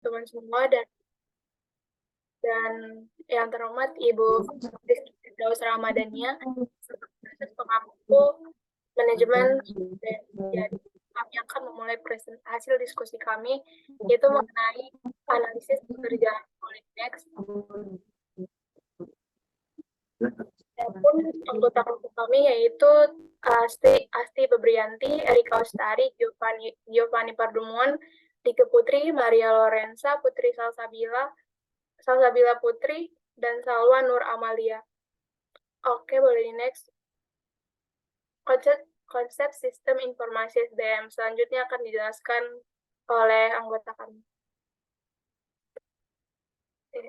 teman-teman semua dan yang terhormat Ibu Firdaus Ramadhania, proses pengampu manajemen dan jadi kami akan memulai hasil diskusi kami yaitu mengenai analisis berjalan oleh Next. Adapun anggota kelompok kami yaitu Asti Bebrianti, Erika Ostari, Giovanni Pardumuan, Dike Putri, Maria Lorenza, Putri Salsabila Putri, dan Salwa Nur Amalia. Oke, boleh di next. Konsep sistem informasi SDM selanjutnya akan dijelaskan oleh anggota kami.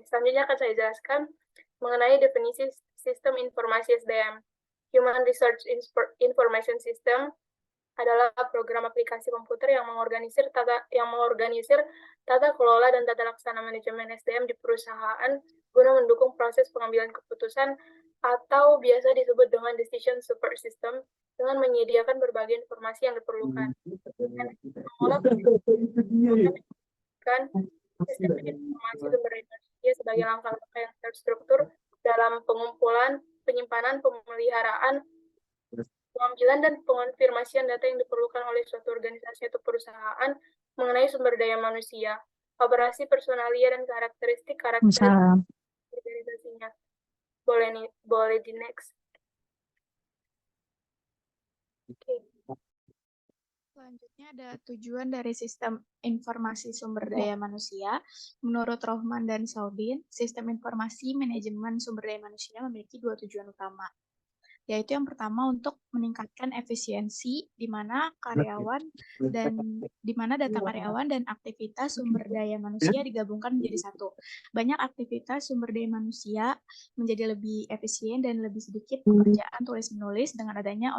Selanjutnya akan saya jelaskan mengenai definisi sistem informasi SDM. Human Research Information System adalah program aplikasi komputer yang mengorganisir tata kelola dan tata laksana manajemen SDM di perusahaan guna mendukung proses pengambilan keputusan atau biasa disebut dengan decision support system dengan menyediakan berbagai informasi yang diperlukan. Dan sistem informasi sumber daya manusia sebagai langkah-langkah yang terstruktur dalam pengumpulan, penyimpanan, pemeliharaan, pengambilan dan pengonfirmasian data yang diperlukan oleh suatu organisasi atau perusahaan mengenai sumber daya manusia, operasi personalia dan karakteristik organisasinya. Boleh di next. Okay. Selanjutnya ada tujuan dari sistem informasi sumber daya manusia. Menurut Rohman dan Saudin, sistem informasi manajemen sumber daya manusia memiliki 2 tujuan utama, yaitu yang pertama untuk meningkatkan efisiensi di mana data karyawan dan aktivitas sumber daya manusia digabungkan menjadi satu. Banyak aktivitas sumber daya manusia menjadi lebih efisien dan lebih sedikit pekerjaan tulis-menulis dengan adanya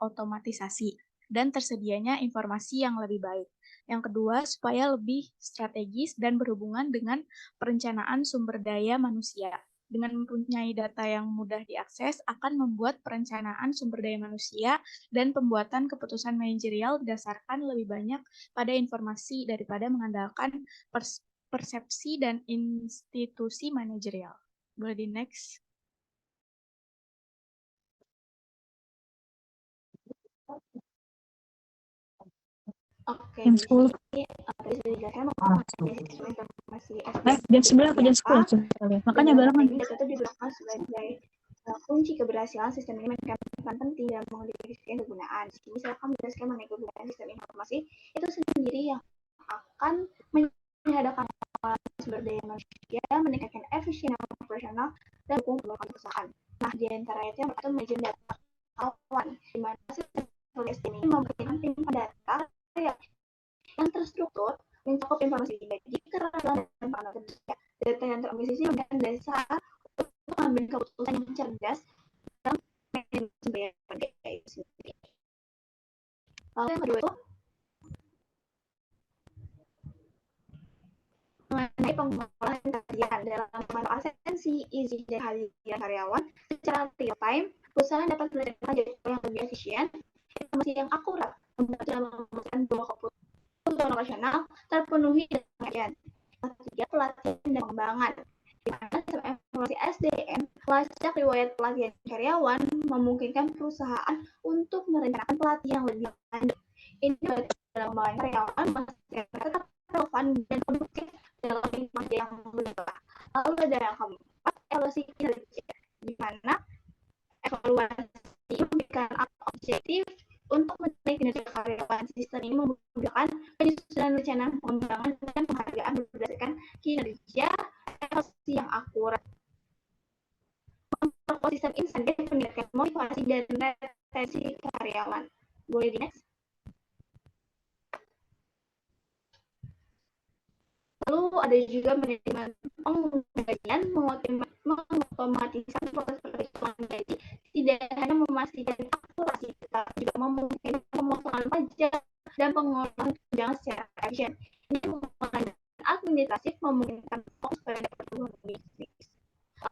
otomatisasi dan tersedianya informasi yang lebih baik. Yang kedua, supaya lebih strategis dan berhubungan dengan perencanaan sumber daya manusia. Dengan mempunyai data yang mudah diakses akan membuat perencanaan sumber daya manusia dan pembuatan keputusan manajerial berdasarkan lebih banyak pada informasi daripada mengandalkan persepsi dan institusi manajerial. Boleh di next. Oke, jam 10. Jam 9 atau jam 10? Makanya barengan. Data itu digunakan sebagai kunci keberhasilan sistem ini mainkan peran penting dalam mengidentifikasi kegunaan. Di sini saya akan menjelaskan mengenai kegunaan sistem informasi itu sendiri yang akan menyediakan sumber daya manusia, meningkatkan efisien operasional dan mendukung perkembangan perusahaan. Nah, di antara itu yang pertama manajemen data awan, di mana sistem ini memberikan tim data yang terstruktur mencakup informasi jadi keragaman dan panel kerja. Data yang terorganisasi memberikan dasar untuk mengambil keputusan yang cerdas dan manajemen data itu sendiri. Lalu yang kedua itu mengenai pengolahan kajian dalam asensi izin dan hadiah karyawan secara real time, perusahaan dapat menerima jadwal yang lebih efisien, informasi yang akurat, membantu dalam memutuskan bahwa keputusan operasional terpenuhi dengan kajian. Ketiga, pelatihan dan pengembangan. Di mana sistem informasi SDM, melacak riwayat pelatihan karyawan, memungkinkan perusahaan untuk merencanakan pelatihan yang lebih lanjut. Ini dalam pengembangan karyawan, tetap relevan dan produktif dalam informasi yang berubah. Lalu ada yang keempat, evaluasi kinerja, di mana evaluasi memberikan objektif untuk menilai kinerja karyawan. Sistem ini memudahkan penyusunan rencana pengembangan dan penghargaan berdasarkan kinerja evaluasi yang akurat. Memperkuat sistem insentif meningkatkan motivasi dan retensi karyawan. Boleh di next. Lalu ada juga manajemen penggajian, mengotomatisasi proses perhitungan gaji, tidak hanya memastikan akurasi, tetapi juga memungkinkan pemotongan pajak dan pengelolaan tunjangan secara efisien. Ini menggunakan administratif memungkinkan fokus pada pertumbuhan bisnis.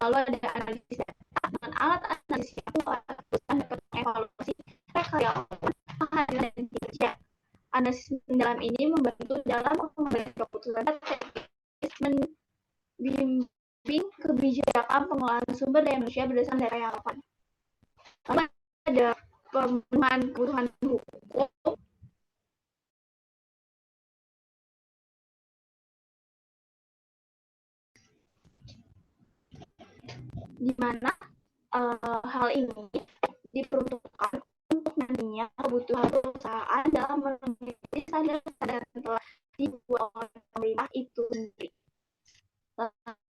Lalu ada analisis data dengan alat analisis yang kuat, perusahaan dapat mengevaluasi karyawan, kehadiran dan kinerja. Analisis mendalam ini membantu dalam mengambil keputusan membimbing kebijakan pengelolaan sumber daya manusia berdasarkan data yang relevan. Lalu ada pemenuhan kebutuhan hukum, di mana hal ini diperuntukkan untuk nantinya kebutuhan perusahaan dalam memenuhi standar yang telah dibuat oleh pemerintah itu sendiri.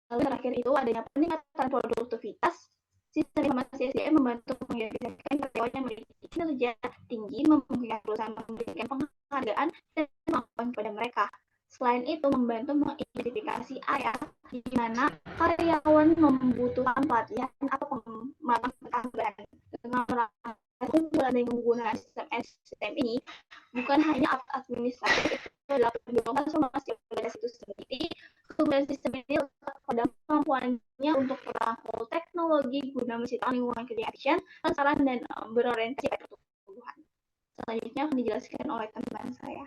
Lalu terakhir itu adanya peningkatan produktivitas. Sistem informasi SDM membantu mengidentifikasi karyawan yang memiliki kinerja tinggi, memungkinkan perusahaan memberikan penghargaan dan kemampuan kepada mereka. Selain itu, membantu mengidentifikasi area di mana karyawan membutuhkan pelatihan atau pengembangan tambahan. Dengan keunggulan dan menggunakan sistem ini, bukan hanya administratif, itu adalah pendorong transformasi organisasi itu sendiri. Keunggulan sistem ini terletak pada kemampuannya untuk merangkul teknologi guna menciptakan lingkungan kerja efisien, transparan, dan berorientasi pada pertumbuhan. Selanjutnya akan dijelaskan oleh teman saya.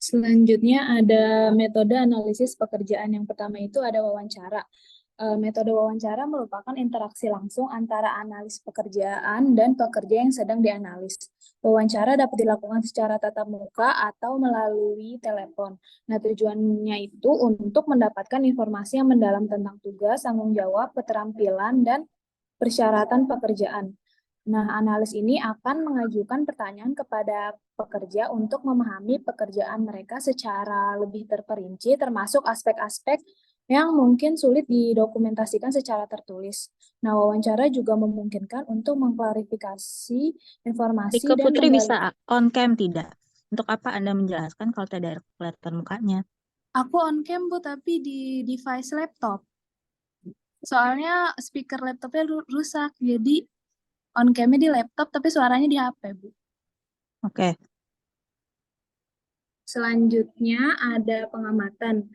Selanjutnya ada metode analisis pekerjaan. Yang pertama itu ada wawancara. Metode wawancara merupakan interaksi langsung antara analis pekerjaan dan pekerja yang sedang dianalis. Wawancara dapat dilakukan secara tatap muka atau melalui telepon. Nah, tujuannya itu untuk mendapatkan informasi yang mendalam tentang tugas, tanggung jawab, keterampilan, dan persyaratan pekerjaan. Nah, analis ini akan mengajukan pertanyaan kepada pekerja untuk memahami pekerjaan mereka secara lebih terperinci, termasuk aspek-aspek yang mungkin sulit didokumentasikan secara tertulis. Nah, wawancara juga memungkinkan untuk mengklarifikasi informasi Rika dan Putri bisa on cam tidak? Untuk apa Anda menjelaskan kalau tidak kelihatan mukanya? Aku on cam, Bu, tapi di device laptop. Soalnya speaker laptopnya rusak, jadi on cam-nya di laptop tapi suaranya di HP, Bu. Oke. Selanjutnya ada pengamatan.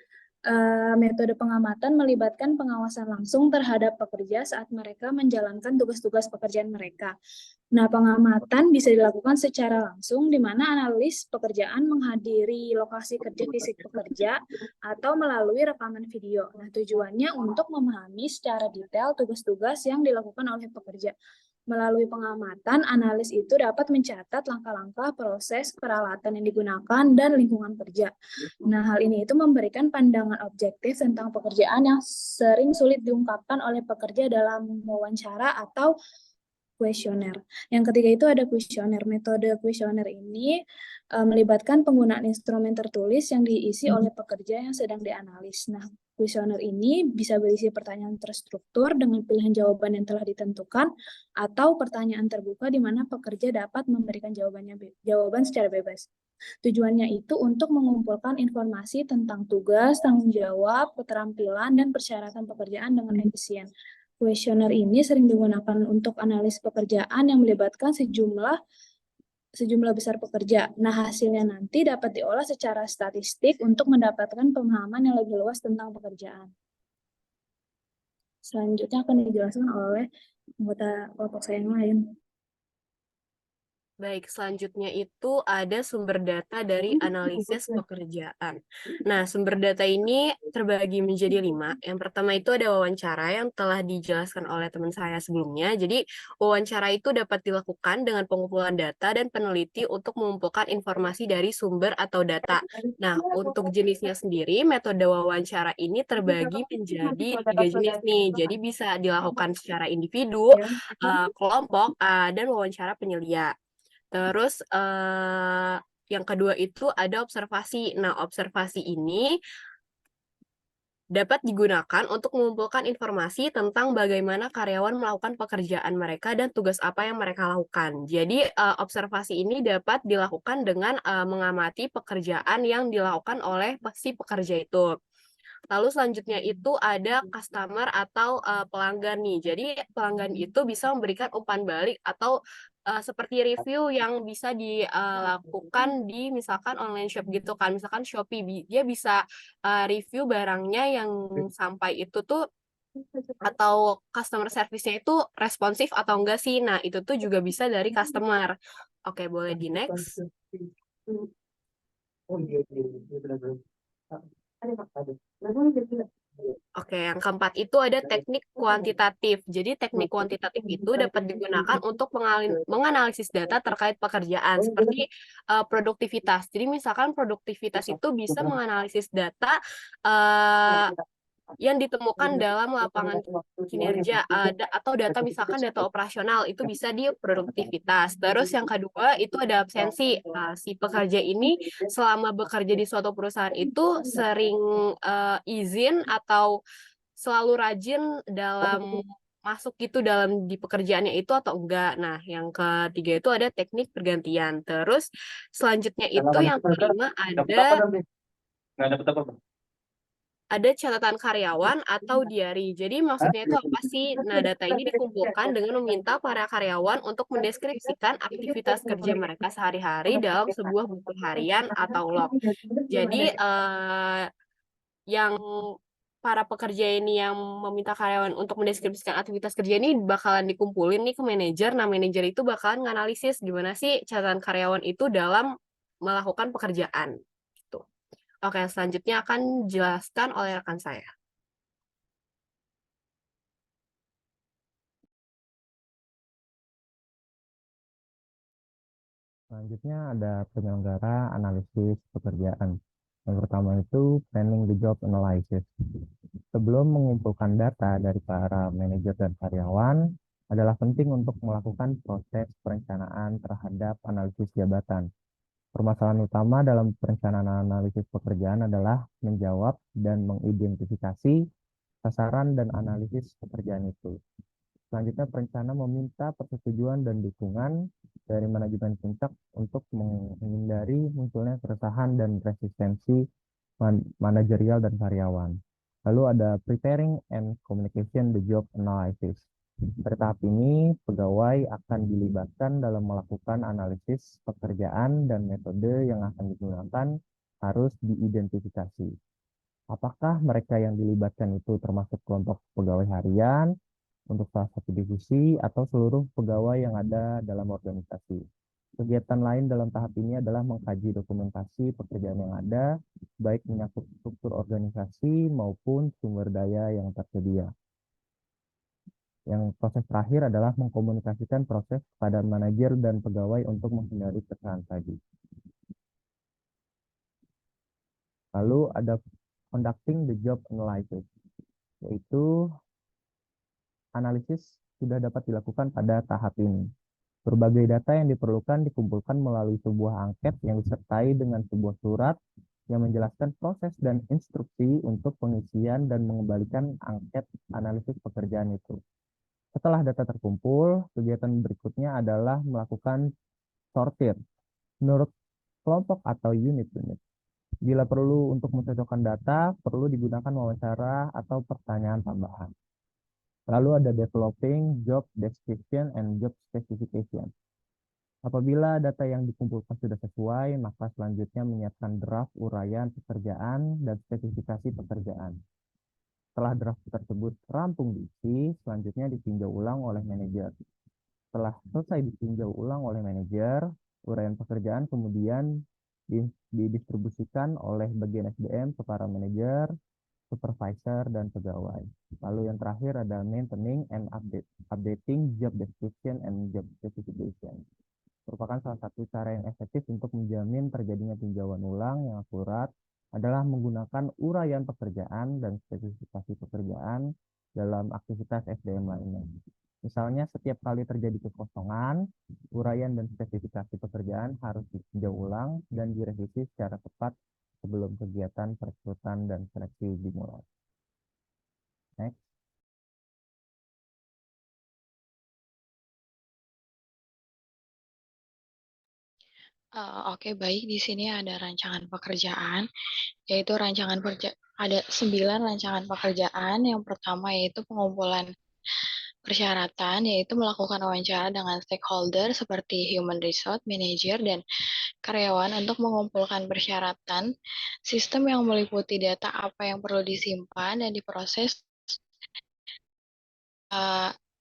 Metode pengamatan melibatkan pengawasan langsung terhadap pekerja saat mereka menjalankan tugas-tugas pekerjaan mereka. Nah, pengamatan bisa dilakukan secara langsung, di mana analis pekerjaan menghadiri lokasi kerja fisik pekerja atau melalui rekaman video. Nah, tujuannya untuk memahami secara detail tugas-tugas yang dilakukan oleh pekerja. Melalui pengamatan, analis itu dapat mencatat langkah-langkah, proses, peralatan yang digunakan, dan lingkungan kerja. Nah, hal ini itu memberikan pandangan objektif tentang pekerjaan yang sering sulit diungkapkan oleh pekerja dalam wawancara atau kuesioner. Yang ketiga itu ada kuesioner. Metode kuesioner ini melibatkan penggunaan instrumen tertulis yang diisi oleh pekerja yang sedang dianalis. Nah, kuesioner ini bisa berisi pertanyaan terstruktur dengan pilihan jawaban yang telah ditentukan atau pertanyaan terbuka di mana pekerja dapat memberikan jawaban secara bebas. Tujuannya itu untuk mengumpulkan informasi tentang tugas, tanggung jawab, keterampilan, dan persyaratan pekerjaan dengan efisien. Kuesioner ini sering digunakan untuk analis pekerjaan yang melibatkan sejumlah besar pekerja. Nah, hasilnya nanti dapat diolah secara statistik untuk mendapatkan pemahaman yang lebih luas tentang pekerjaan. Selanjutnya akan dijelaskan oleh anggota kelompok saya yang lain. Baik, selanjutnya itu ada sumber data dari analisis pekerjaan. Nah, sumber data ini terbagi menjadi 5. Yang pertama itu ada wawancara yang telah dijelaskan oleh teman saya sebelumnya. Jadi, wawancara itu dapat dilakukan dengan pengumpulan data dan peneliti untuk mengumpulkan informasi dari sumber atau data. Nah, untuk jenisnya sendiri, metode wawancara ini terbagi menjadi 3 jenis nih. Jadi, bisa dilakukan secara individu, kelompok, dan wawancara penyelia. Terus yang kedua itu ada observasi. Nah, observasi ini dapat digunakan untuk mengumpulkan informasi tentang bagaimana karyawan melakukan pekerjaan mereka dan tugas apa yang mereka lakukan. Jadi, observasi ini dapat dilakukan dengan mengamati pekerjaan yang dilakukan oleh si pekerja itu. Lalu selanjutnya itu ada customer atau pelanggan nih. Jadi pelanggan itu bisa memberikan umpan balik atau seperti review yang bisa dilakukan di misalkan online shop gitu kan. Misalkan Shopee, dia bisa review barangnya yang sampai itu tuh atau customer service-nya itu responsif atau enggak sih. Nah, itu tuh juga bisa dari customer. Oke, boleh di next. Oke, yang keempat itu ada teknik kuantitatif. Jadi teknik kuantitatif itu dapat digunakan untuk menganalisis data terkait pekerjaan, seperti produktivitas. Jadi misalkan produktivitas itu bisa menganalisis data yang ditemukan dalam lapangan kinerja atau data misalkan data operasional itu bisa di produktivitas. Terus yang kedua itu ada absensi. Si pekerja ini selama bekerja di suatu perusahaan itu sering izin atau selalu rajin dalam masuk gitu dalam di pekerjaannya itu atau enggak. Nah, yang ketiga itu ada teknik pergantian. Terus selanjutnya itu yang kelima ada catatan karyawan atau diary. Jadi maksudnya itu apa sih? Nah, data ini dikumpulkan dengan meminta para karyawan untuk mendeskripsikan aktivitas kerja mereka sehari-hari dalam sebuah buku harian atau log. Jadi yang para pekerja ini yang meminta karyawan untuk mendeskripsikan aktivitas kerja ini bakalan dikumpulin nih ke manajer. Nah, manajer itu bakalan nganalisis gimana sih catatan karyawan itu dalam melakukan pekerjaan. Gitu. Oke, selanjutnya akan dijelaskan oleh rekan saya. Selanjutnya ada penyelenggara analisis pekerjaan. Yang pertama itu planning the job analysis. Sebelum mengumpulkan data dari para manajer dan karyawan, adalah penting untuk melakukan proses perencanaan terhadap analisis jabatan. Permasalahan utama dalam perencanaan analisis pekerjaan adalah menjawab dan mengidentifikasi sasaran dan analisis pekerjaan itu. Selanjutnya, perencana meminta persetujuan dan dukungan dari manajemen puncak untuk menghindari munculnya keresahan dan resistensi manajerial dan karyawan. Lalu ada preparing and communication the job analysis. Pada tahap ini, pegawai akan dilibatkan dalam melakukan analisis pekerjaan dan metode yang akan digunakan harus diidentifikasi. Apakah mereka yang dilibatkan itu termasuk kelompok pegawai harian, untuk salah satu divisi, atau seluruh pegawai yang ada dalam organisasi. Kegiatan lain dalam tahap ini adalah mengkaji dokumentasi pekerjaan yang ada, baik menyangkut struktur organisasi maupun sumber daya yang tersedia. Yang proses terakhir adalah mengkomunikasikan proses kepada manajer dan pegawai untuk menghindari kesalahan tadi. Lalu ada conducting the job analysis, yaitu analisis sudah dapat dilakukan pada tahap ini. Berbagai data yang diperlukan dikumpulkan melalui sebuah angket yang disertai dengan sebuah surat yang menjelaskan proses dan instruksi untuk pengisian dan mengembalikan angket analisis pekerjaan itu. Setelah data terkumpul, kegiatan berikutnya adalah melakukan sortir menurut kelompok atau unit-unit. Bila perlu untuk mencocokkan data, perlu digunakan wawancara atau pertanyaan tambahan. Lalu ada developing job description and job specification. Apabila data yang dikumpulkan sudah sesuai, maka selanjutnya menyiapkan draft uraian pekerjaan dan spesifikasi pekerjaan. Setelah draft tersebut rampung diisi, selanjutnya ditinjau ulang oleh manajer. Setelah selesai ditinjau ulang oleh manajer, uraian pekerjaan kemudian didistribusikan oleh bagian SDM ke para manajer, supervisor, dan pegawai. Lalu yang terakhir ada maintaining and updating job description and job specification. Merupakan salah satu cara yang efektif untuk menjamin terjadinya tinjauan ulang yang akurat adalah menggunakan uraian pekerjaan dan spesifikasi pekerjaan dalam aktivitas SDM lainnya. Misalnya setiap kali terjadi kekosongan, uraian dan spesifikasi pekerjaan harus ditinjau ulang dan direvisi secara tepat sebelum kegiatan perekrutan dan seleksi dimulai. Next. Oke, baik. Di sini ada rancangan pekerjaan, yaitu ada 9 rancangan pekerjaan. Yang pertama yaitu pengumpulan persyaratan, yaitu melakukan wawancara dengan stakeholder seperti human resource, manager, dan karyawan untuk mengumpulkan persyaratan, sistem yang meliputi data apa yang perlu disimpan dan diproses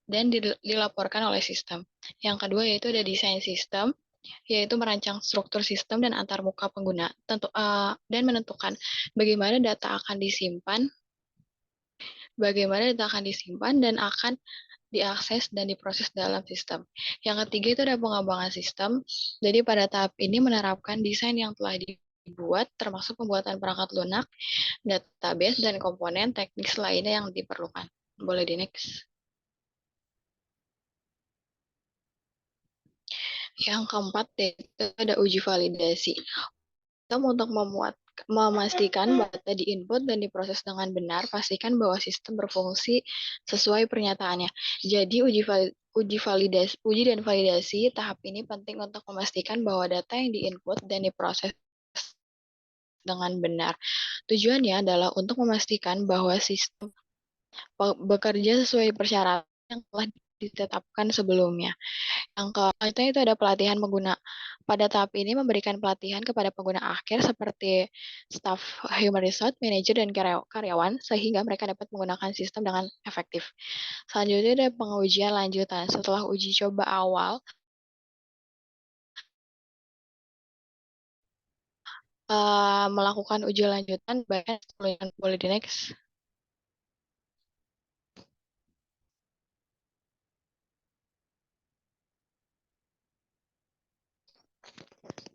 dan dilaporkan oleh sistem. Yang kedua yaitu ada desain sistem, yaitu merancang struktur sistem dan antarmuka pengguna, dan menentukan bagaimana data akan disimpan dan akan diakses dan diproses dalam sistem. Yang ketiga itu ada pengembangan sistem. Jadi pada tahap ini menerapkan desain yang telah dibuat, termasuk pembuatan perangkat lunak, database, dan komponen teknis lainnya yang diperlukan. Boleh di next. Yang keempat itu ada uji validasi. Untuk memastikan data diinput dan diproses dengan benar, pastikan bahwa sistem berfungsi sesuai pernyataannya. Jadi uji dan validasi tahap ini penting untuk memastikan bahwa data yang diinput dan diproses dengan benar. Tujuannya adalah untuk memastikan bahwa sistem bekerja sesuai persyaratan yang telah ditetapkan sebelumnya. Yang keempat itu ada pelatihan pengguna. Pada tahap ini memberikan pelatihan kepada pengguna akhir seperti staff human resource, manager, dan karyawan sehingga mereka dapat menggunakan sistem dengan efektif. Selanjutnya ada pengujian lanjutan. Setelah uji coba awal, melakukan uji lanjutan, bahkan boleh di next.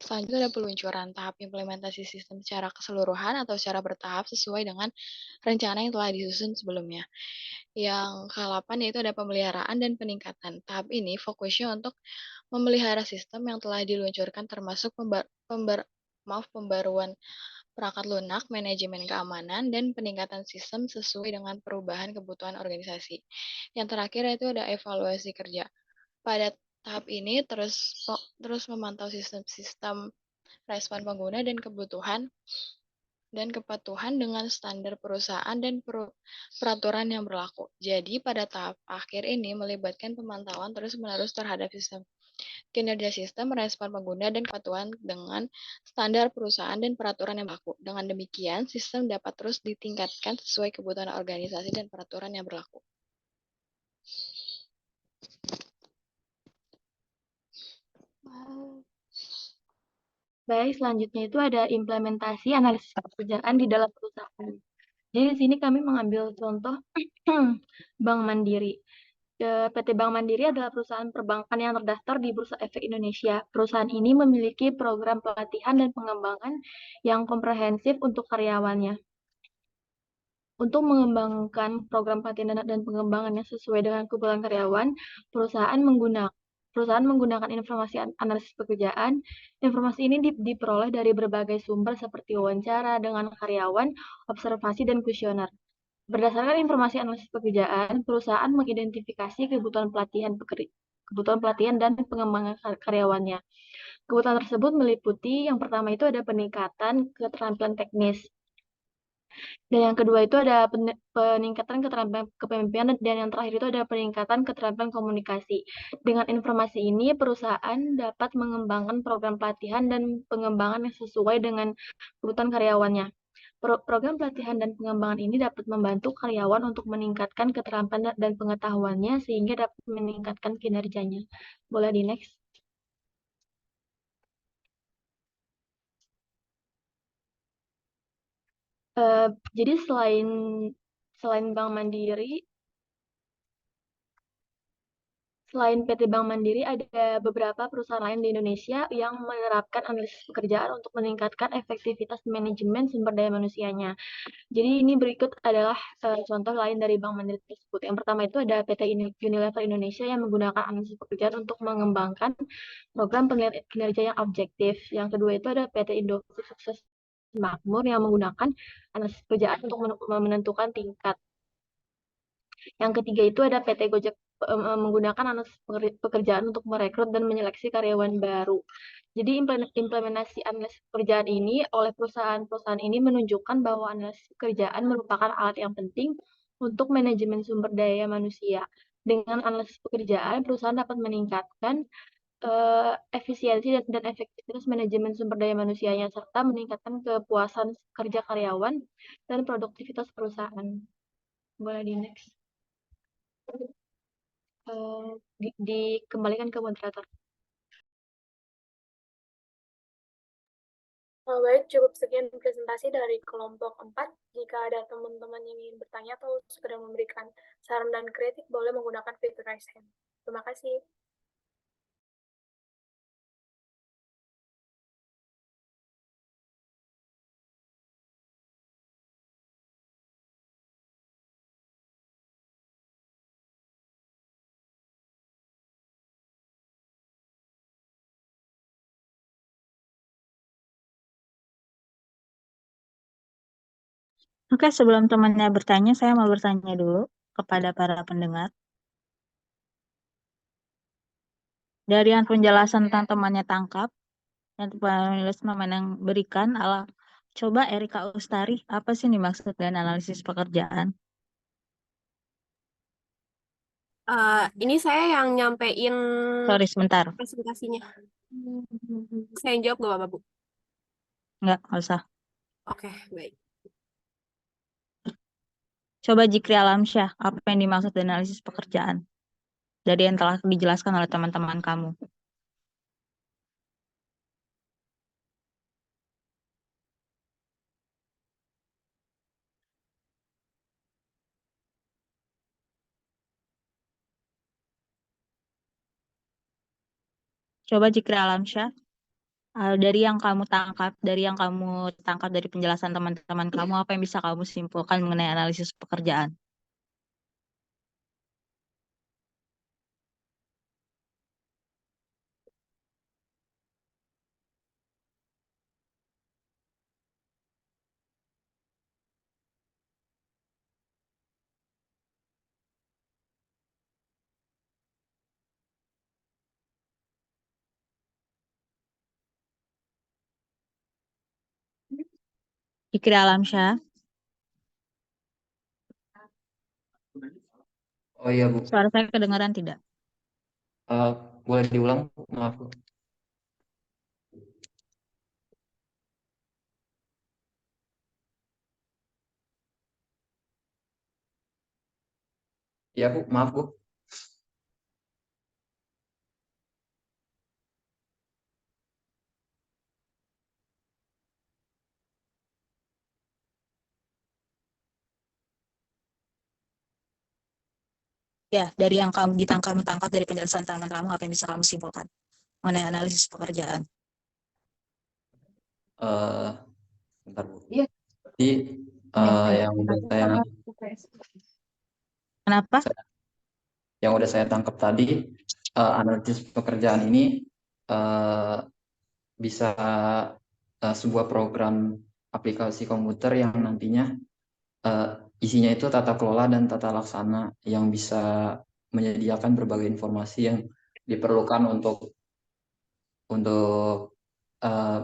Selanjutnya ada peluncuran tahap implementasi sistem secara keseluruhan atau secara bertahap sesuai dengan rencana yang telah disusun sebelumnya. Yang ke-8 yaitu ada pemeliharaan dan peningkatan. Tahap ini fokusnya untuk memelihara sistem yang telah diluncurkan termasuk pembaruan perangkat lunak, manajemen keamanan, dan peningkatan sistem sesuai dengan perubahan kebutuhan organisasi. Yang terakhir yaitu ada evaluasi kerja. Pada tahap ini terus memantau sistem-sistem respon pengguna dan kebutuhan dan kepatuhan dengan standar perusahaan dan peraturan yang berlaku. Jadi pada tahap akhir ini melibatkan pemantauan terus-menerus terhadap sistem kinerja sistem, respon pengguna, dan kepatuhan dengan standar perusahaan dan peraturan yang berlaku. Dengan demikian, sistem dapat terus ditingkatkan sesuai kebutuhan organisasi dan peraturan yang berlaku. Baik, selanjutnya itu ada implementasi analisis pekerjaan di dalam perusahaan. Jadi di sini kami mengambil contoh Bank Mandiri. PT Bank Mandiri adalah perusahaan perbankan yang terdaftar di Bursa Efek Indonesia. Perusahaan ini memiliki program pelatihan dan pengembangan yang komprehensif untuk karyawannya. Untuk mengembangkan program pelatihan dan pengembangan yang sesuai dengan kebutuhan karyawan, perusahaan menggunakan informasi analisis pekerjaan. Informasi ini diperoleh dari berbagai sumber seperti wawancara dengan karyawan, observasi, dan kuesioner. Berdasarkan informasi analisis pekerjaan, perusahaan mengidentifikasi kebutuhan pelatihan dan pengembangan karyawannya. Kebutuhan tersebut meliputi yang pertama itu ada peningkatan keterampilan teknis. Dan yang kedua itu ada peningkatan keterampilan kepemimpinan, dan yang terakhir itu ada peningkatan keterampilan komunikasi. Dengan informasi ini, perusahaan dapat mengembangkan program pelatihan dan pengembangan yang sesuai dengan kebutuhan karyawannya. Program pelatihan dan pengembangan ini dapat membantu karyawan untuk meningkatkan keterampilan dan pengetahuannya sehingga dapat meningkatkan kinerjanya. Boleh di next. Jadi selain Bank Mandiri, selain PT Bank Mandiri, ada beberapa perusahaan lain di Indonesia yang menerapkan analisis pekerjaan untuk meningkatkan efektivitas manajemen sumber daya manusianya. Jadi ini berikut adalah contoh lain dari Bank Mandiri tersebut. Yang pertama itu ada PT Unilever Indonesia yang menggunakan analisis pekerjaan untuk mengembangkan program kinerja yang objektif. Yang kedua itu ada PT Indofood Sukses Makmur yang menggunakan analisis pekerjaan untuk menentukan tingkat. Yang ketiga itu ada PT Gojek menggunakan analisis pekerjaan untuk merekrut dan menyeleksi karyawan baru. Jadi implementasi analisis pekerjaan ini oleh perusahaan-perusahaan ini menunjukkan bahwa analisis pekerjaan merupakan alat yang penting untuk manajemen sumber daya manusia. Dengan analisis pekerjaan, perusahaan dapat meningkatkan efisiensi dan efektivitas manajemen sumber daya manusianya, serta meningkatkan kepuasan kerja karyawan dan produktivitas perusahaan. Boleh di next. dikembalikan ke moderator. Baik, cukup sekian presentasi dari kelompok 4. Jika ada teman-teman yang ingin bertanya atau sekedar memberikan saran dan kritik, boleh menggunakan fitur raise hand. Terima kasih. Oke, sebelum temannya bertanya, saya mau bertanya dulu kepada para pendengar. Dari yang penjelasan tentang temannya tangkap, dan penulis teman yang berikan, coba Erika Ustari, apa sih yang dimaksud dengan analisis pekerjaan? Ini saya yang nyampein Sorry, sebentar. presentasinya. Saya yang jawab nggak Bapak, Bu? Nggak usah. Oke, baik. Coba Jikri Alamsyah, apa yang dimaksud dengan analisis pekerjaan? Dari yang telah dijelaskan oleh teman-teman kamu. Coba Jikri Alamsyah, dari yang kamu tangkap dari penjelasan teman-teman kamu, apa yang bisa kamu simpulkan mengenai analisis pekerjaan? Jikri Alamsyah, Oh iya Bu, suara saya kedengaran tidak? boleh diulang? Maaf Bu. Iya Bu, maaf Bu. Ya, dari yang kamu tangkap dari penjelasan teman kamu, apa yang bisa kamu simpulkan mengenai analisis pekerjaan? Eh, Bentar Bu. Iya. Jadi yang udah Kenapa? saya tangkap tadi, analisis pekerjaan ini bisa sebuah program aplikasi komputer yang nantinya isinya itu tata kelola dan tata laksana yang bisa menyediakan berbagai informasi yang diperlukan untuk eh,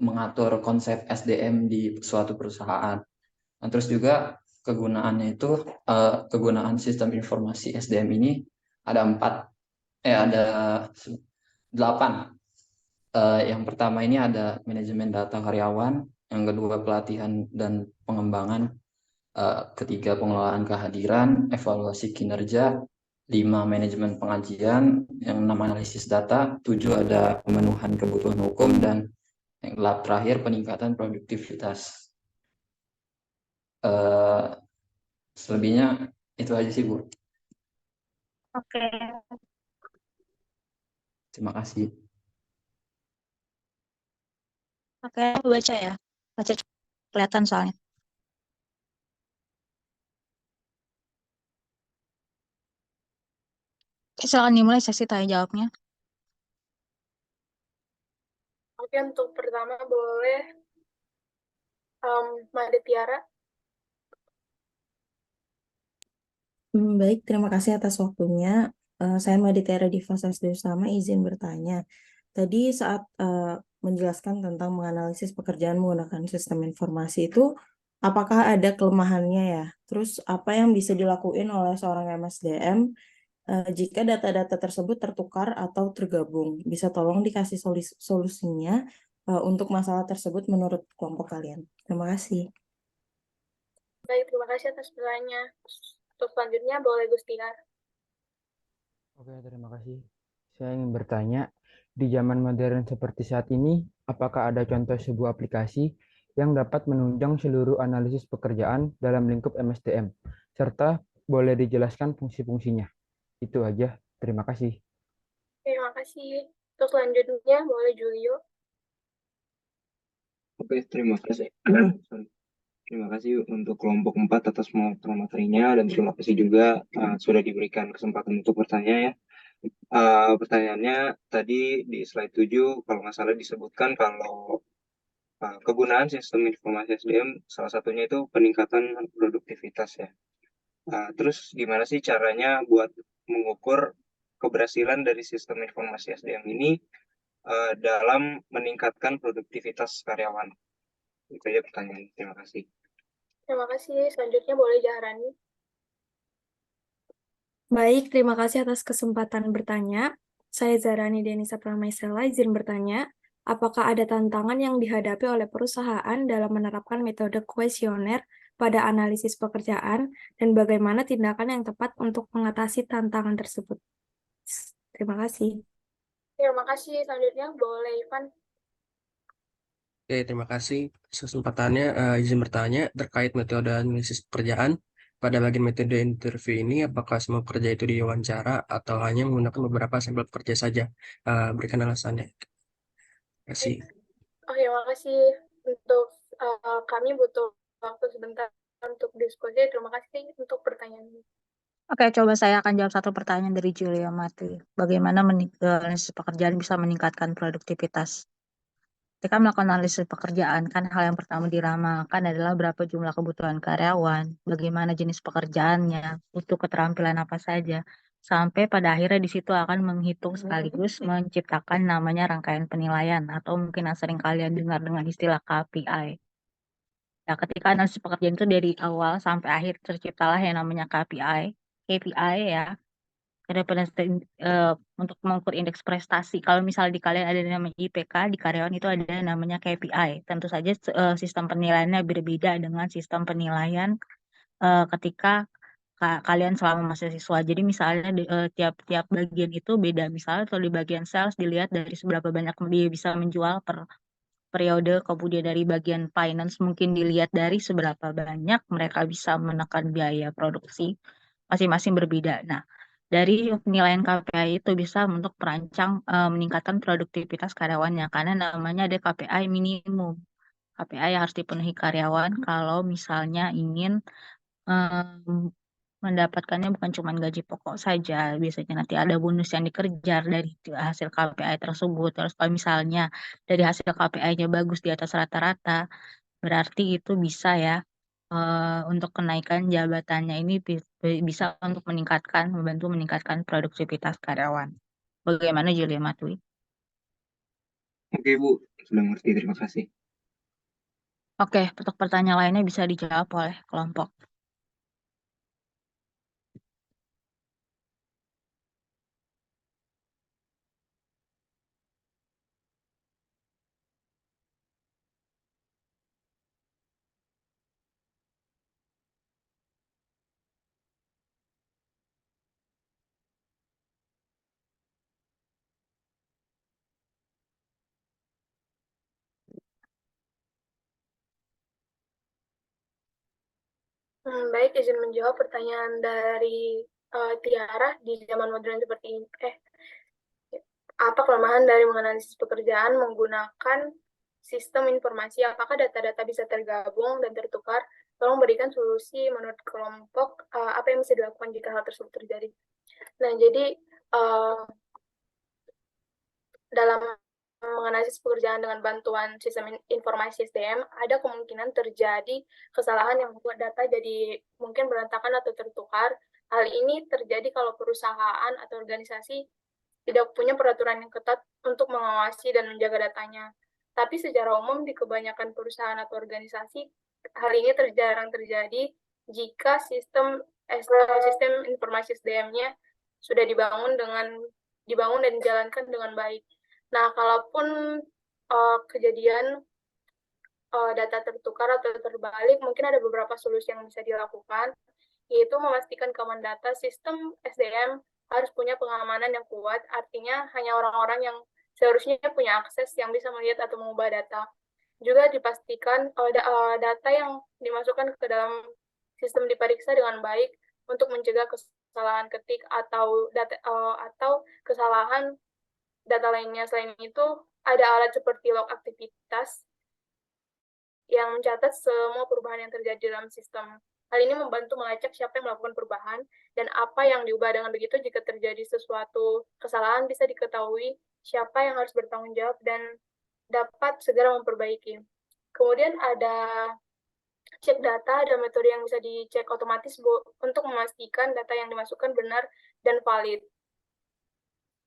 mengatur konsep SDM di suatu perusahaan. Nah, terus juga kegunaannya itu kegunaan sistem informasi SDM ini ada ada 8. Yang pertama ini ada manajemen data karyawan, yang kedua pelatihan dan pengembangan, ketiga pengelolaan kehadiran, evaluasi kinerja, 5 manajemen pengajian, yang 6 analisis data, 7 ada pemenuhan kebutuhan hukum, dan yang terakhir peningkatan produktivitas. Selebihnya itu aja sih Bu. Oke. Terima kasih. Oke, aku baca ya. Baca kelihatan soalnya. Oke, silakan dimulai sesi tanya jawabnya. Oke, untuk pertama boleh Mbak Tiara. Baik, terima kasih atas waktunya. Saya Maditera Diva Sasda Usama, izin bertanya. Tadi saat menjelaskan tentang menganalisis pekerjaan menggunakan sistem informasi itu, apakah ada kelemahannya ya? Terus apa yang bisa dilakuin oleh seorang MSDM jika data-data tersebut tertukar atau tergabung? Bisa tolong dikasih solusinya untuk masalah tersebut menurut kelompok kalian. Terima kasih. Baik, terima kasih atas pertanyaannya. Untuk selanjutnya boleh Gustiar. Oke, terima kasih. Saya ingin bertanya, di zaman modern seperti saat ini, apakah ada contoh sebuah aplikasi yang dapat menunjang seluruh analisis pekerjaan dalam lingkup MSDM, serta boleh dijelaskan fungsi-fungsinya? Itu aja. Terima kasih. Terima kasih. Untuk selanjutnya, boleh Julio. Oke, terima kasih. Sorry. Terima kasih untuk kelompok 4 atas materinya dan terima kasih juga sudah diberikan kesempatan untuk bertanya ya. Pertanyaannya tadi di slide 7 kalau nggak salah disebutkan kalau kegunaan sistem informasi SDM salah satunya itu peningkatan produktivitas ya. Terus gimana sih caranya buat mengukur keberhasilan dari sistem informasi SDM ini dalam meningkatkan produktivitas karyawan? Itu aja pertanyaan. Terima kasih. Terima kasih. Selanjutnya boleh Jahrani. Baik, terima kasih atas kesempatan bertanya. Saya Zarani Denisa Pramaisela, izin bertanya, apakah ada tantangan yang dihadapi oleh perusahaan dalam menerapkan metode kuesioner pada analisis pekerjaan dan bagaimana tindakan yang tepat untuk mengatasi tantangan tersebut? Terima kasih. Terima kasih. Selanjutnya boleh Ivan. Oke, terima kasih kesempatannya. Izin bertanya terkait metode analisis pekerjaan. Pada bagian metode interview ini, apakah semua pekerja itu diwawancara atau hanya menggunakan beberapa sampel pekerja saja? Berikan alasannya. Terima kasih. Terima kasih. Untuk kami butuh waktu sebentar untuk diskusi. Terima kasih untuk pertanyaannya. Oke, coba saya akan jawab satu pertanyaan dari Julia Mati. Bagaimana analisis pekerjaan bisa meningkatkan produktivitas? Ketika melakukan analisis pekerjaan, kan hal yang pertama diramalkan adalah berapa jumlah kebutuhan karyawan, bagaimana jenis pekerjaannya, butuh keterampilan apa saja, sampai pada akhirnya di situ akan menghitung sekaligus menciptakan namanya rangkaian penilaian atau mungkin yang sering kalian dengar dengan istilah KPI. Ya, ketika analisis pekerjaan itu dari awal sampai akhir terciptalah yang namanya KPI ya. Untuk mengukur indeks prestasi. Kalau misalnya di kalian ada namanya IPK, di karyawan itu ada namanya KPI. Tentu saja sistem penilaiannya berbeda dengan sistem penilaian ketika kalian selama mahasiswa. Jadi misalnya tiap bagian itu beda. Misalnya kalau di bagian sales dilihat dari seberapa banyak dia bisa menjual per periode, kemudian dari bagian finance mungkin dilihat dari seberapa banyak mereka bisa menekan biaya produksi, masing-masing berbeda. Nah, dari penilaian KPI itu bisa untuk merancang meningkatkan produktivitas karyawannya karena namanya ada KPI minimum. KPI yang harus dipenuhi karyawan kalau misalnya ingin mendapatkannya bukan cuma gaji pokok saja, biasanya nanti ada bonus yang dikejar dari hasil KPI tersebut. Terus kalau misalnya dari hasil KPI-nya bagus di atas rata-rata, berarti itu bisa ya untuk kenaikan jabatannya ini bisa untuk membantu meningkatkan produktivitas karyawan. Bagaimana Julia Matwi? Oke Bu, sudah mengerti. Terima kasih. Oke, untuk pertanyaan lainnya bisa dijawab oleh kelompok. Baik, izin menjawab pertanyaan dari Tiara di zaman modern seperti ini. Apa kelemahan dari menganalisis pekerjaan menggunakan sistem informasi? Apakah data-data bisa tergabung dan tertukar? Tolong berikan solusi menurut kelompok apa yang bisa dilakukan jika hal tersebut terjadi. Nah, jadi dalam menganalisis pekerjaan dengan bantuan sistem informasi SDM, ada kemungkinan terjadi kesalahan yang membuat data jadi mungkin berantakan atau tertukar. Hal ini terjadi kalau perusahaan atau organisasi tidak punya peraturan yang ketat untuk mengawasi dan menjaga datanya. Tapi secara umum di kebanyakan perusahaan atau organisasi, hal ini jarang terjadi jika sistem informasi SDM-nya sudah dibangun dan dijalankan dengan baik. Nah, kalaupun kejadian data tertukar atau terbalik, mungkin ada beberapa solusi yang bisa dilakukan, yaitu memastikan keamanan data sistem SDM harus punya pengamanan yang kuat, artinya hanya orang-orang yang seharusnya punya akses yang bisa melihat atau mengubah data. Juga dipastikan data yang dimasukkan ke dalam sistem diperiksa dengan baik untuk mencegah kesalahan ketik atau kesalahan data lainnya. Selain itu, ada alat seperti log aktivitas yang mencatat semua perubahan yang terjadi dalam sistem. Hal ini membantu melacak siapa yang melakukan perubahan dan apa yang diubah. Dengan begitu, jika terjadi sesuatu kesalahan, bisa diketahui siapa yang harus bertanggung jawab dan dapat segera memperbaiki. Kemudian ada cek data, ada metode yang bisa dicek otomatis untuk memastikan data yang dimasukkan benar dan valid.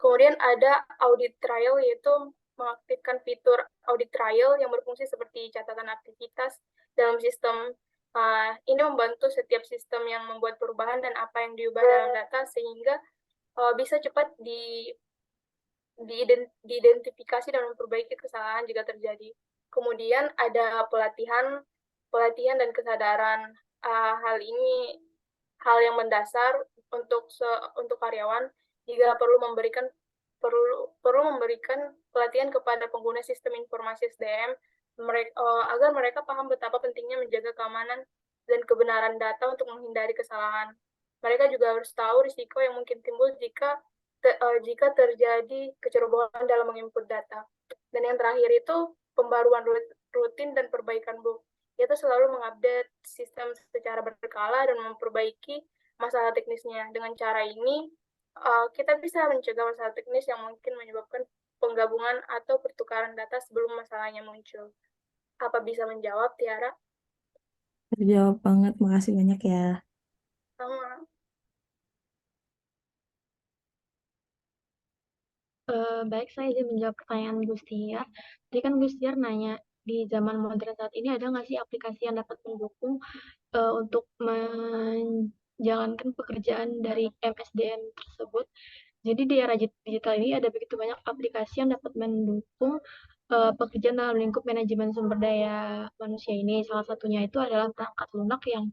Kemudian ada audit trail, yaitu mengaktifkan fitur audit trail yang berfungsi seperti catatan aktivitas dalam sistem. Ini membantu setiap sistem yang membuat perubahan dan apa yang diubah dalam data sehingga bisa cepat diidentifikasi dan memperbaiki kesalahan jika terjadi. Kemudian ada pelatihan dan kesadaran. Hal ini hal yang mendasar untuk karyawan jika perlu memberikan pelatihan kepada pengguna sistem informasi SDM agar mereka paham betapa pentingnya menjaga keamanan dan kebenaran data untuk menghindari kesalahan. Mereka juga harus tahu risiko yang mungkin timbul jika terjadi kecerobohan dalam menginput data. Dan yang terakhir itu pembaruan rutin dan perbaikan bug, yaitu selalu mengupdate sistem secara berkala dan memperbaiki masalah teknisnya. Dengan cara ini, kita bisa mencegah masalah teknis yang mungkin menyebabkan penggabungan atau pertukaran data sebelum masalahnya muncul. Apa bisa menjawab, Tiara? Terjawab banget, makasih banyak ya. Sama. Baik, saya izin menjawab pertanyaan Gus Tiar. Tadi kan Gus Tiar nanya, di zaman modern saat ini ada nggak sih aplikasi yang dapat mendukung untuk menjalankan pekerjaan dari MSDM tersebut? Jadi di era digital ini ada begitu banyak aplikasi yang dapat mendukung pekerjaan dalam lingkup manajemen sumber daya manusia ini. Salah satunya itu adalah perangkat lunak yang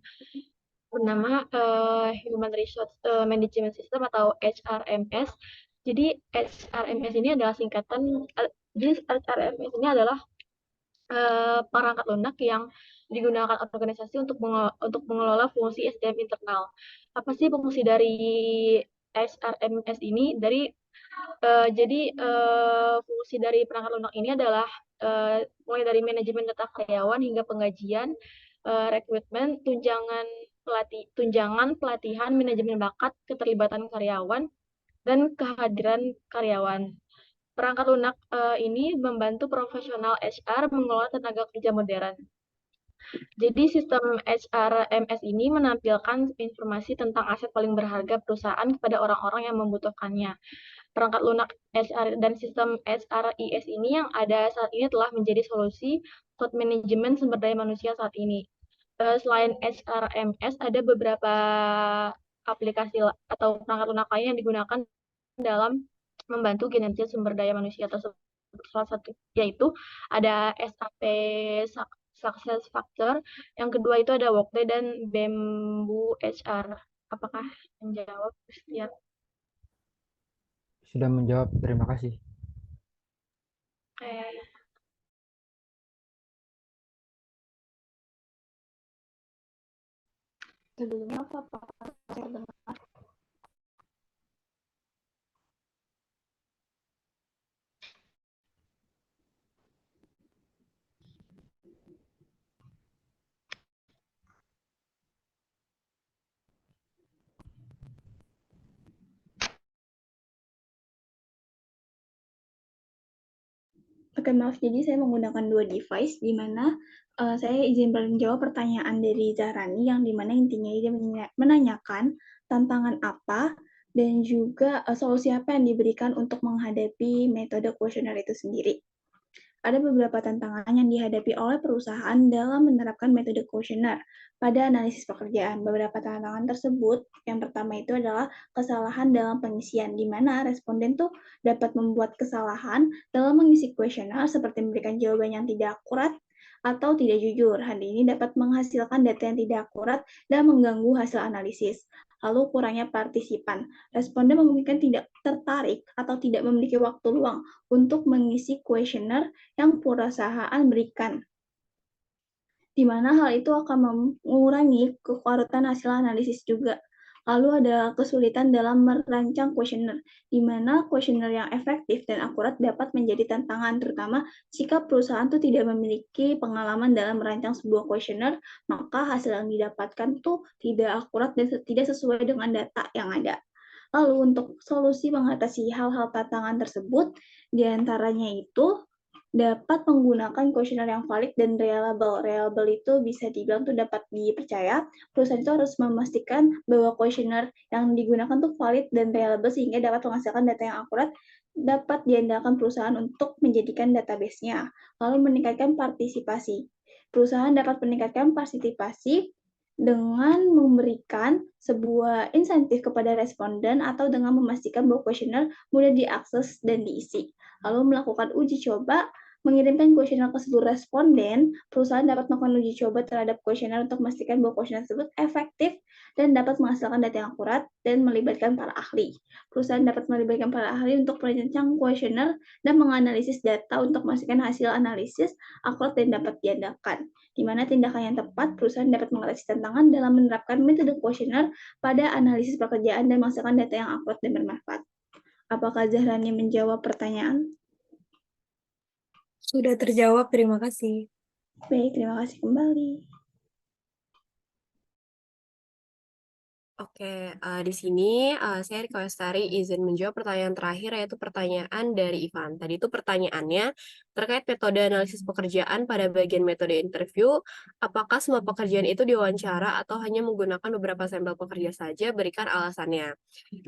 bernama Human Resource Management System atau HRMS. Jadi HRMS ini adalah HRMS ini adalah perangkat lunak yang digunakan organisasi untuk mengelola fungsi SDM internal. Apa sih fungsi dari HRMS ini? Fungsi dari perangkat lunak ini adalah mulai dari manajemen data karyawan hingga penggajian, rekrutmen, tunjangan, pelatihan, manajemen bakat, keterlibatan karyawan, dan kehadiran karyawan. Perangkat lunak ini membantu profesional HR mengelola tenaga kerja modern. Jadi sistem HRMS ini menampilkan informasi tentang aset paling berharga perusahaan kepada orang-orang yang membutuhkannya. Perangkat lunak HR dan sistem HRIS ini yang ada saat ini telah menjadi solusi cloud manajemen sumber daya manusia saat ini. Selain HRMS, ada beberapa aplikasi atau perangkat lunak lain yang digunakan dalam membantu kinerja sumber daya manusia tersebut. Salah satu yaitu ada SAP Success Factor, yang kedua itu ada Workday dan Bamboo HR. Apakah menjawab, Christian? Sudah menjawab, terima kasih. Oke. Sebelumnya apa saya dengar? Oke, maaf. Jadi saya menggunakan dua device, di mana saya izin menjawab pertanyaan dari Zahrani, yang di mana intinya dia menanyakan tantangan apa dan juga solusi apa yang diberikan untuk menghadapi metode kuesioner itu sendiri. Ada beberapa tantangan yang dihadapi oleh perusahaan dalam menerapkan metode kuesioner pada analisis pekerjaan. Beberapa tantangan tersebut, yang pertama itu adalah kesalahan dalam pengisian, di mana responden tuh dapat membuat kesalahan dalam mengisi kuesioner seperti memberikan jawaban yang tidak akurat atau tidak jujur. Hal ini dapat menghasilkan data yang tidak akurat dan mengganggu hasil analisis. Lalu kurangnya partisipan. Responden memungkinkan tidak tertarik atau tidak memiliki waktu luang untuk mengisi kuesioner yang perusahaan berikan, di mana hal itu akan mengurangi kekuatan hasil analisis juga. Lalu ada kesulitan dalam merancang kuesioner, di mana kuesioner yang efektif dan akurat dapat menjadi tantangan, terutama jika perusahaan itu tidak memiliki pengalaman dalam merancang sebuah kuesioner, maka hasil yang didapatkan tuh tidak akurat dan tidak sesuai dengan data yang ada. Lalu untuk solusi mengatasi hal-hal tantangan tersebut, diantaranya itu dapat menggunakan kuesioner yang valid dan reliable. Reliable itu bisa dibilang tuh dapat dipercaya. Perusahaan itu harus memastikan bahwa kuesioner yang digunakan tuh valid dan reliable sehingga dapat menghasilkan data yang akurat, dapat diandalkan perusahaan untuk menjadikan database-nya. Lalu meningkatkan partisipasi. Perusahaan dapat meningkatkan partisipasi dengan memberikan sebuah insentif kepada responden atau dengan memastikan bahwa kuesioner mudah diakses dan diisi. Lalu melakukan uji coba, mengirimkan kuesioner ke seluruh responden. Perusahaan dapat melakukan uji coba terhadap kuesioner untuk memastikan bahwa kuesioner tersebut efektif dan dapat menghasilkan data yang akurat dan melibatkan para ahli. Perusahaan dapat melibatkan para ahli untuk merancang kuesioner dan menganalisis data untuk memastikan hasil analisis akurat dan dapat diandalkan. Di mana tindakan yang tepat, perusahaan dapat mengatasi tantangan dalam menerapkan metode kuesioner pada analisis pekerjaan dan menghasilkan data yang akurat dan bermanfaat. Apakah Zahrani menjawab pertanyaan? Sudah terjawab, terima kasih. Baik, terima kasih kembali. Oke, di sini saya Rika Lestari izin menjawab pertanyaan terakhir, yaitu pertanyaan dari Ivan. Tadi itu pertanyaannya terkait metode analisis pekerjaan pada bagian metode interview, apakah semua pekerjaan itu diwawancara atau hanya menggunakan beberapa sampel pekerja saja, berikan alasannya.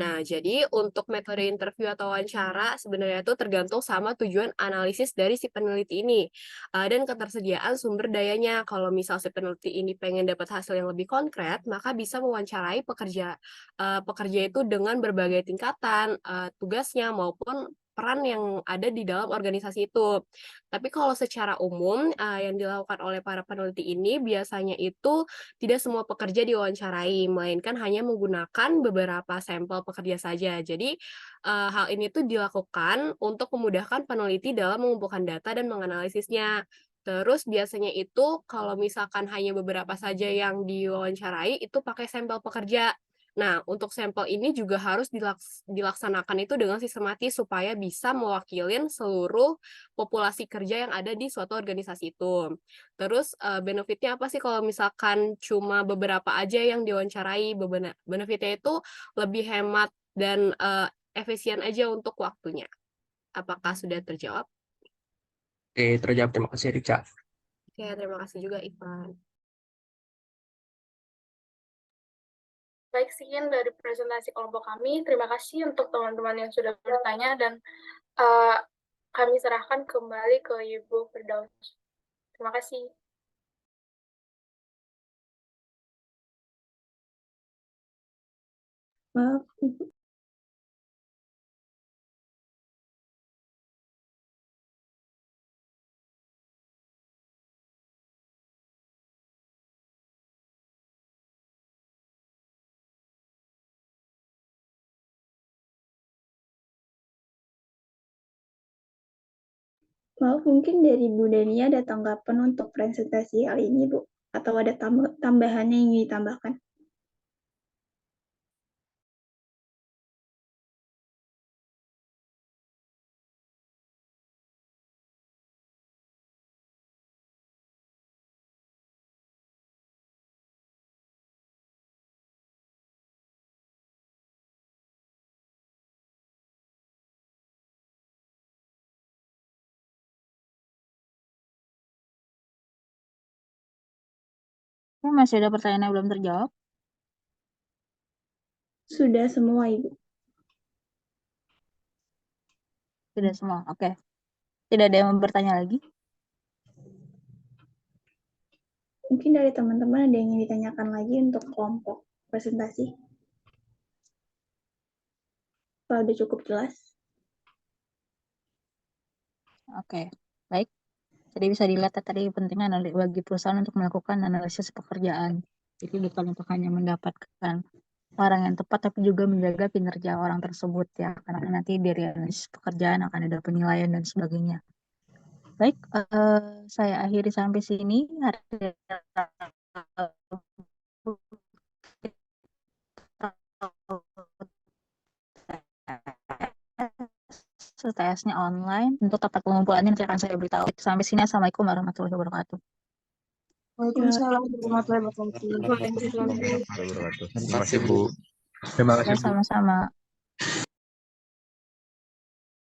Nah, jadi untuk metode interview atau wawancara sebenarnya itu tergantung sama tujuan analisis dari si peneliti ini dan ketersediaan sumber dayanya. Kalau misal si peneliti ini pengen dapat hasil yang lebih konkret, maka bisa mewawancarai pekerja itu dengan berbagai tingkatan tugasnya maupun peran yang ada di dalam organisasi itu. Tapi kalau secara umum yang dilakukan oleh para peneliti ini biasanya itu tidak semua pekerja diwawancarai, melainkan hanya menggunakan beberapa sampel pekerja saja. Jadi hal ini tuh dilakukan untuk memudahkan peneliti dalam mengumpulkan data dan menganalisisnya. Terus biasanya itu kalau misalkan hanya beberapa saja yang diwawancarai itu pakai sampel pekerja. Nah, untuk sampel ini juga harus dilaksanakan itu dengan sistematis supaya bisa mewakilin seluruh populasi kerja yang ada di suatu organisasi itu. Terus benefitnya apa sih kalau misalkan cuma beberapa aja yang diwawancarai? Benefitnya itu lebih hemat dan efisien aja untuk waktunya. Apakah sudah terjawab? Oke, terjawab. Terima kasih, Rica. Oke, terima kasih juga Ivan. Baik, sekian dari presentasi kelompok kami. Terima kasih untuk teman-teman yang sudah bertanya dan kami serahkan kembali ke Ibu Firdaus. Terima kasih. Maaf, Ibu. Maaf, mungkin dari Bu Dania ada tanggapan untuk presentasi hal ini, Bu? Atau ada tambahannya yang ingin ditambahkan? Masih ada pertanyaan yang belum terjawab? Sudah semua, Ibu. Sudah semua, oke. Tidak ada yang mau bertanya lagi? Mungkin dari teman-teman ada yang ingin ditanyakan lagi untuk kelompok presentasi? Kalau udah cukup jelas. Oke, baik. Jadi bisa dilihat tadi pentingnya bagi perusahaan untuk melakukan analisis pekerjaan. Jadi bukan untuk hanya mendapatkan orang yang tepat, tapi juga menjaga kinerja orang tersebut ya. Karena nanti dari analisis pekerjaan akan ada penilaian dan sebagainya. Baik, saya akhiri sampai sini. TS-nya online. Untuk tempat pengumpulannya nanti akan saya beritahu. Sampai sini, Assalamualaikum warahmatullahi wabarakatuh. Waalaikumsalam warahmatullahi wabarakatuh. Terima kasih Bu. Ya, sama-sama.